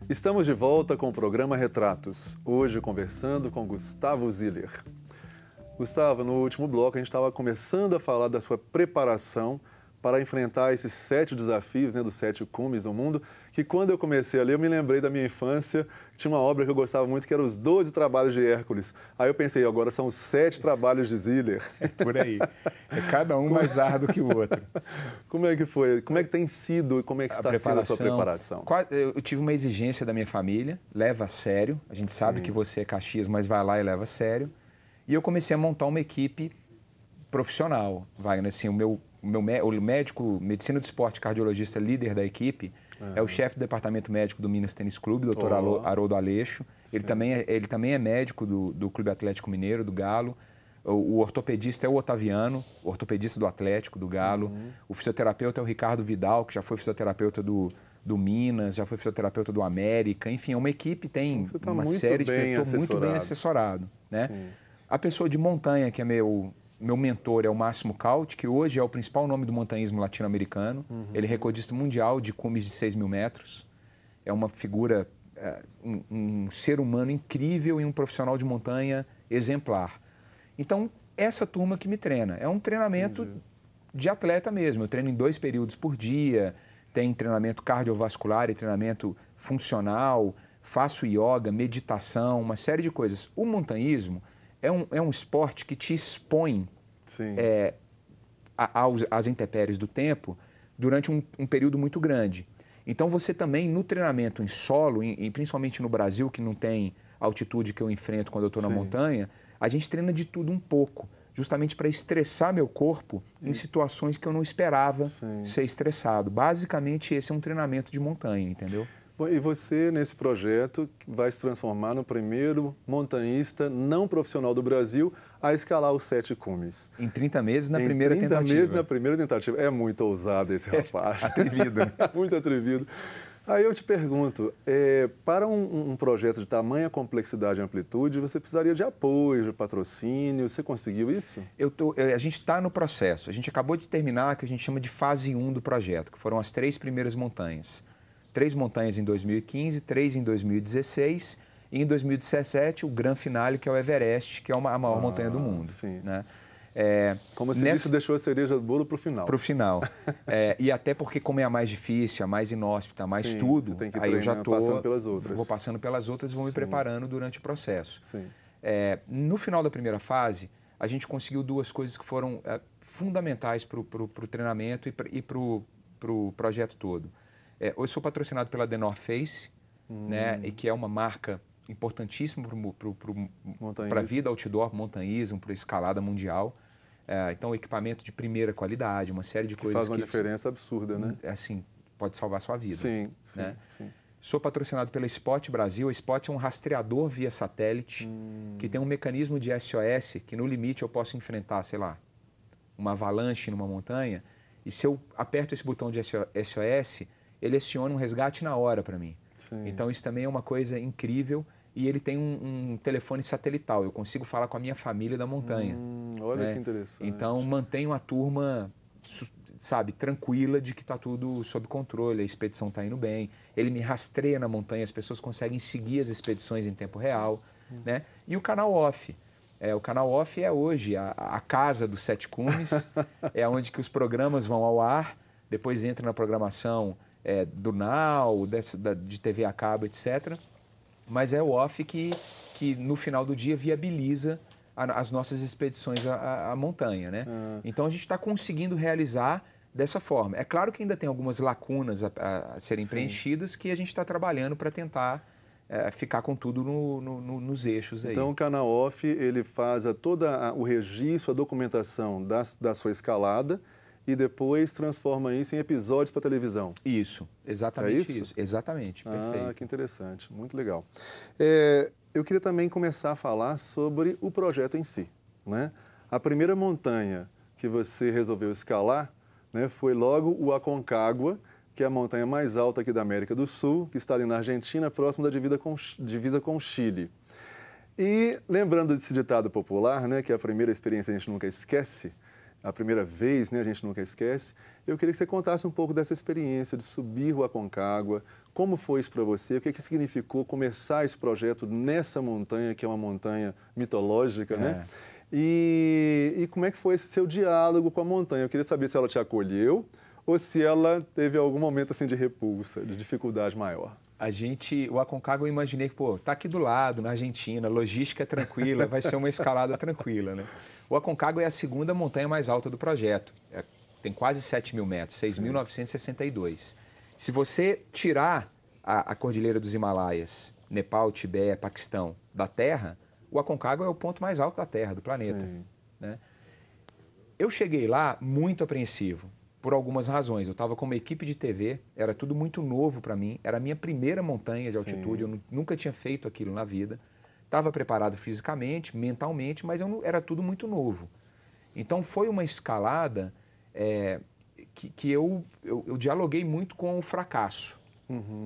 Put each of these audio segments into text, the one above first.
Estamos de volta com o programa Retratos, hoje conversando com Gustavo Ziller. Gustavo, no último bloco a gente estava começando a falar da sua preparação para enfrentar esses 7 desafios, dos 7 cumes do mundo, que quando eu comecei a ler eu me lembrei da minha infância, tinha uma obra que eu gostava muito que era Os 12 Trabalhos de Hércules. Aí eu pensei, agora são os 7 trabalhos de Ziller. É por aí, é cada um mais árduo que o outro. Como é que foi? Como é que tem sido e como é que está sendo a sua preparação? Eu tive uma exigência da minha família, leva a sério, a gente sabe que você é Caxias, mas vai lá e leva a sério. E eu comecei a montar uma equipe profissional, Wagner, assim, o médico, medicina do esporte, cardiologista líder da equipe, é o chefe do departamento médico do Minas Tênis Clube, doutor Haroldo Aleixo. Ele também é médico do Clube Atlético Mineiro, do Galo. O ortopedista é o Otaviano, o ortopedista do Atlético, do Galo. O fisioterapeuta é o Ricardo Vidal, que já foi fisioterapeuta do Minas, já foi fisioterapeuta do América. Enfim, é uma equipe, tem uma série de pessoas muito bem assessorado, né? A pessoa de montanha, que é meu mentor, é o Máximo Cauti, que hoje é o principal nome do montanhismo latino-americano. Ele é recordista mundial de cumes de 6.000 metros. É uma figura, um ser humano incrível e um profissional de montanha exemplar. Então, essa turma que me treina. É um treinamento de atleta mesmo. Eu treino em 2 períodos por dia, tem treinamento cardiovascular e treinamento funcional, faço yoga, meditação, uma série de coisas. O montanhismo é um esporte que te expõe às intempéries do tempo durante um período muito grande. Então, você também, no treinamento em solo, principalmente no Brasil, que não tem altitude que eu enfrento quando eu estou na montanha, a gente treina de tudo um pouco, justamente para estressar meu corpo em situações que eu não esperava ser estressado. Basicamente, esse é um treinamento de montanha, entendeu? Bom, e você, nesse projeto, vai se transformar no primeiro montanhista não profissional do Brasil a escalar os 7 cumes. Em 30 meses na primeira tentativa. Em 30 meses na primeira tentativa. É muito ousado esse rapaz. Atrevido. Muito atrevido. Aí eu te pergunto, para um projeto de tamanha complexidade e amplitude, você precisaria de apoio, de patrocínio. Você conseguiu isso? A gente está no processo. A gente acabou de terminar o que a gente chama de fase 1 do projeto, que foram as 3 primeiras montanhas. 3 montanhas em 2015, 3 em 2016 e em 2017 o grande finale, que é o Everest, que é a maior montanha do mundo. Né? Como você disse, deixou a cereja do bolo para o final. Para o final. E até porque, como é a mais difícil, a mais inóspita, a mais tudo, você tem que aí eu já estou passando pelas outras. Vou passando pelas outras e vou me preparando durante o processo. No final da primeira fase, a gente conseguiu 2 coisas que foram fundamentais para o treinamento e para o projeto todo. Eu sou patrocinado pela The North Face, né, e que é uma marca importantíssima para a vida outdoor, montanhismo, para a escalada mundial. Então, equipamento de primeira qualidade, uma série de coisas que faz uma diferença absurda, né? Assim, pode salvar a sua vida. Sim. Sou patrocinado pela Spot Brasil. A Spot é um rastreador via satélite que tem um mecanismo de SOS que, no limite, eu posso enfrentar, sei lá, uma avalanche numa montanha, e se eu aperto esse botão de SOS, ele aciona um resgate na hora para mim. Então, isso também é uma coisa incrível. E ele tem um telefone satelital. Eu consigo falar com a minha família da montanha. Olha que interessante. Então, mantenho a turma, sabe, tranquila de que está tudo sob controle, a expedição está indo bem. Ele me rastreia na montanha, as pessoas conseguem seguir as expedições em tempo real. Né? E o canal Off. O canal Off é hoje a casa dos 7 cumes, é onde que os programas vão ao ar, depois entra na programação do Now, de TV a cabo, etc. Mas é o Off que no final do dia viabiliza as nossas expedições à montanha, né? Então a gente está conseguindo realizar dessa forma. É claro que ainda tem algumas lacunas a serem preenchidas que a gente está trabalhando para tentar ficar com tudo nos eixos aí. Então o canal Off, ele faz todo o registro, a documentação da sua escalada e depois transforma isso em episódios para televisão. Isso, exatamente isso? Exatamente, perfeito. Que interessante, muito legal. Eu queria também começar a falar sobre o projeto em si, né? A primeira montanha que você resolveu escalar, né, foi logo o Aconcagua, que é a montanha mais alta aqui da América do Sul, que está ali na Argentina, próximo da divisa com o Chile. E lembrando desse ditado popular, né, que a primeira experiência a gente nunca esquece, a primeira vez, né, a gente nunca esquece. Eu queria que você contasse um pouco dessa experiência de subir o Aconcagua, como foi isso para você, o que significou começar esse projeto nessa montanha, que é uma montanha mitológica, né? E como é que foi esse seu diálogo com a montanha? Eu queria saber se ela te acolheu ou se ela teve algum momento assim de repulsa, de dificuldade maior. O Aconcagua, eu imaginei que, tá aqui do lado, na Argentina, logística é tranquila, vai ser uma escalada tranquila, né? O Aconcagua é a segunda montanha mais alta do projeto. Tem quase 7.000 metros, 6.962. Se você tirar a Cordilheira dos Himalaias, Nepal, Tibete, Paquistão, da Terra, o Aconcagua é o ponto mais alto da Terra, do planeta. Né? Eu cheguei lá muito apreensivo, por algumas razões. Eu estava com uma equipe de TV, era tudo muito novo para mim, era a minha primeira montanha de altitude, eu nunca tinha feito aquilo na vida. Estava preparado fisicamente, mentalmente, mas era tudo muito novo. Então foi uma escalada que eu dialoguei muito com o fracasso.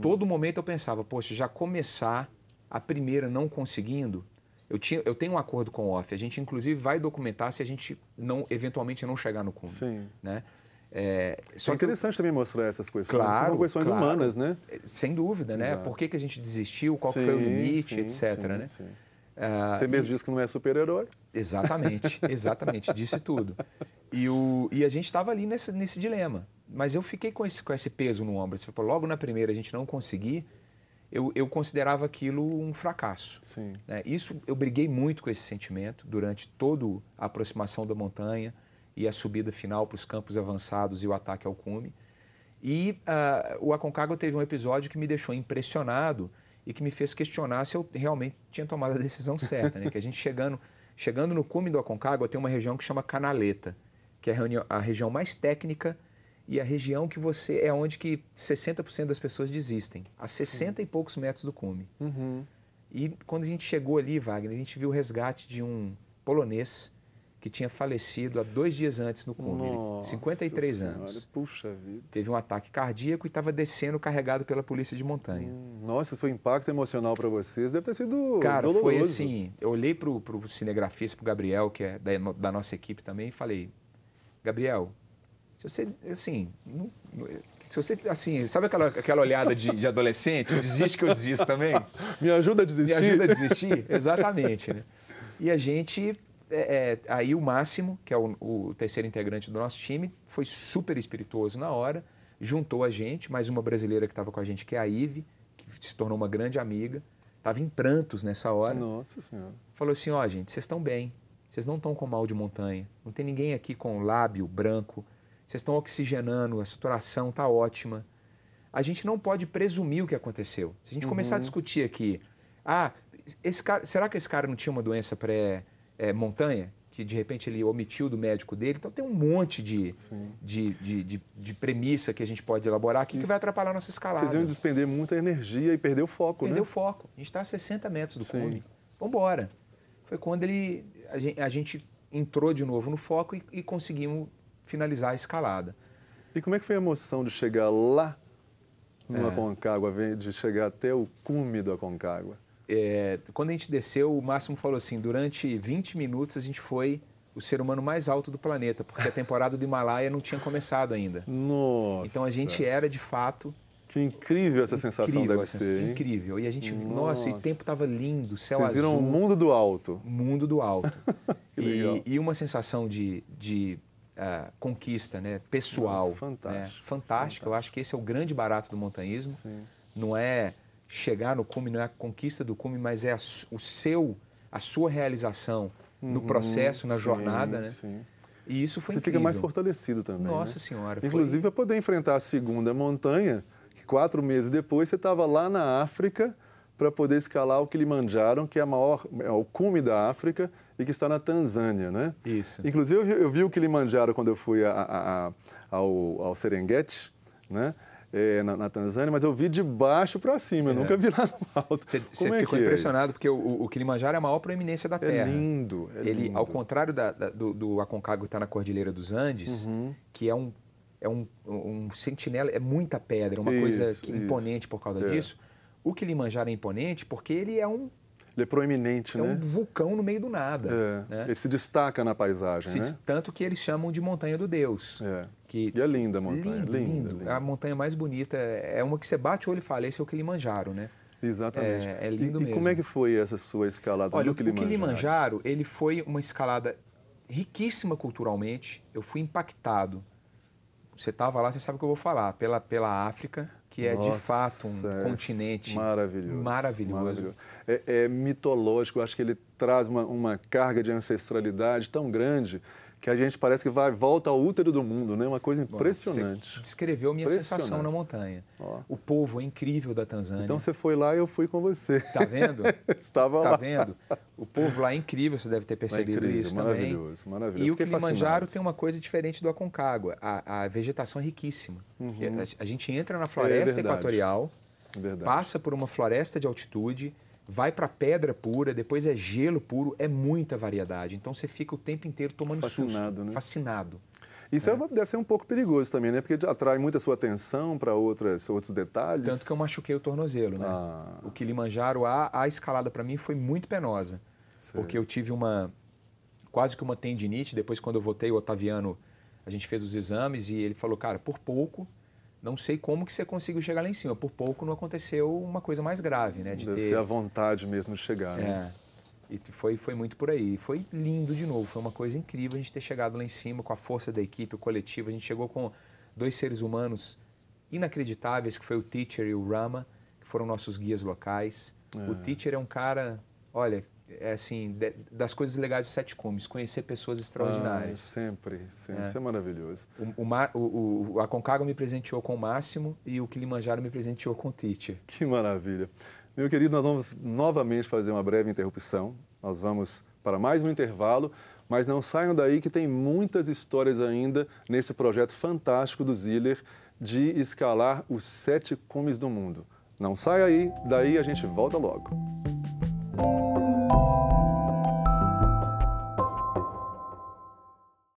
Todo momento eu pensava, poxa, já começar a primeira não conseguindo, eu tenho um acordo com o OFF, a gente inclusive vai documentar se a gente eventualmente não chegar no cume. Né? Só interessante também mostrar essas questões, claro, que são questões humanas, né? Sem dúvida, né? Por que a gente desistiu, qual foi o limite, etc. Né? Você mesmo disse que não é super-herói. Exatamente, disse tudo. E a gente estava ali nesse dilema. Mas eu fiquei com esse peso no ombro. Logo na primeira a gente não conseguir, eu considerava aquilo um fracasso. Né? Isso, eu briguei muito com esse sentimento durante toda a aproximação da montanha e a subida final para os campos avançados e o ataque ao cume. E o Aconcagua teve um episódio que me deixou impressionado e que me fez questionar se eu realmente tinha tomado a decisão certa. Né? Que a gente chegando no cume do Aconcagua tem uma região que chama Canaleta, que é a região mais técnica e a região que é onde que 60% das pessoas desistem, a 60 e poucos metros do cume. E quando a gente chegou ali, Wagner, a gente viu o resgate de um polonês que tinha falecido há 2 dias antes no cume, 53 anos. Puxa vida. Teve um ataque cardíaco e estava descendo carregado pela polícia de montanha. Nossa, esse impacto emocional para vocês deve ter sido doloroso. Foi assim, eu olhei para o cinegrafista, para o Gabriel, que é da nossa equipe também, e falei, Gabriel, se você, assim, sabe aquela olhada de adolescente? Desiste que eu desisto também? Me ajuda a desistir? Me ajuda a desistir? Exatamente. Né? E a gente... aí o Máximo, que é o terceiro integrante do nosso time, foi super espirituoso na hora, juntou a gente, mais uma brasileira que estava com a gente, que é a Ive, que se tornou uma grande amiga, estava em prantos nessa hora. Nossa Senhora. Falou assim, gente, vocês estão bem, vocês não estão com mal de montanha, não tem ninguém aqui com lábio branco, vocês estão oxigenando, a saturação está ótima. A gente não pode presumir o que aconteceu. Se a gente começar a discutir aqui, será que esse cara não tinha uma doença montanha, que de repente ele omitiu do médico dele. Então tem um monte de premissa que a gente pode elaborar aqui que vai atrapalhar a nossa escalada. Vocês iam despender muita energia e perder o foco, Perdeu o foco. A gente está a 60 metros do cume. Vamos embora. Foi quando a gente entrou de novo no foco e conseguimos finalizar a escalada. E como é que foi a emoção de chegar lá no Aconcagua, de chegar até o cume do Aconcagua? Quando a gente desceu, o Máximo falou assim, durante 20 minutos a gente foi o ser humano mais alto do planeta, porque a temporada do Himalaia não tinha começado ainda. Nossa! Então a gente era, de fato... Que incrível essa sensação deve ser, hein? Incrível. E a gente, nossa, e o tempo estava lindo, céu azul. Vocês viram o mundo do alto. Mundo do alto. Que legal. E uma sensação de conquista, né, pessoal. Nossa, fantástico. Fantástico. Eu acho que esse é o grande barato do montanhismo. Não é chegar no cume, não é a conquista do cume, mas é a sua realização no processo, na jornada, né? E isso foi incrível. Você fica mais fortalecido também, Nossa né? Senhora. Inclusive, para poder enfrentar a segunda montanha, que 4 meses depois você estava lá na África para poder escalar o Kilimanjaro, que é o cume da África e que está na Tanzânia, né? Isso. Inclusive, eu vi o Kilimanjaro quando eu fui ao Serengeti, né? Na Tanzânia, mas eu vi de baixo para cima, eu nunca vi lá no alto. Você ficou impressionado, porque o Kilimanjaro é a maior proeminência da Terra. É lindo, Ele, ao contrário do Aconcagua que está na Cordilheira dos Andes, que é um sentinela, é muita pedra, é uma coisa imponente por causa disso. O Kilimanjaro é imponente porque ele é um Ele é proeminente, É né? um vulcão no meio do nada. Né? Ele se destaca na paisagem, né? Tanto que eles chamam de Montanha do Deus. E é linda a montanha. Lindo. A montanha mais bonita é uma que você bate o olho e fala, esse é o Kilimanjaro, né? Exatamente. É lindo mesmo. E como é que foi essa sua escalada no Kilimanjaro? O Kilimanjaro, ele foi uma escalada riquíssima culturalmente. Eu fui impactado. Você estava lá, você sabe o que eu vou falar. Pela África, que é de fato um continente maravilhoso. É mitológico, eu acho que ele traz uma carga de ancestralidade tão grande que a gente parece que volta ao útero do mundo, né? Uma coisa impressionante. Você descreveu minha sensação na montanha. O povo é incrível da Tanzânia. Então você foi lá e eu fui com você. Tá vendo? Estava lá. Tá vendo? O povo lá é incrível, você deve ter percebido isso também. Maravilhoso. E o Kilimanjaro tem uma coisa diferente do Aconcagua. A vegetação é riquíssima. A gente entra na floresta equatorial, passa por uma floresta de altitude, vai para pedra pura, depois é gelo puro, é muita variedade. Então você fica o tempo inteiro tomando susto, né? Fascinado. Isso deve ser um pouco perigoso também, né? Porque atrai muita sua atenção para outros detalhes. Tanto que eu machuquei o tornozelo, né? O Kilimanjaro, a escalada para mim foi muito penosa. Porque eu tive quase que uma tendinite. Depois, quando eu voltei, o Otaviano, a gente fez os exames e ele falou, cara, por pouco... Não sei como que você conseguiu chegar lá em cima. Por pouco não aconteceu uma coisa mais grave, né? Deve ser a vontade mesmo de chegar, né? E foi muito por aí. Foi lindo de novo. Foi uma coisa incrível a gente ter chegado lá em cima com a força da equipe, o coletivo. A gente chegou com 2 seres humanos inacreditáveis, que foi o Teacher e o Rama, que foram nossos guias locais. O Teacher é um cara, olha, assim, das coisas legais dos 7 cumes, conhecer pessoas extraordinárias. Sempre. Isso é maravilhoso. O Aconcagua me presenteou com o Máximo e o Kilimanjaro me presenteou com o Teacher. Que maravilha. Meu querido, nós vamos novamente fazer uma breve interrupção. Nós vamos para mais um intervalo, mas não saiam daí que tem muitas histórias ainda nesse projeto fantástico do Ziller de escalar os 7 cumes do mundo. Não saia aí, daí a gente volta logo.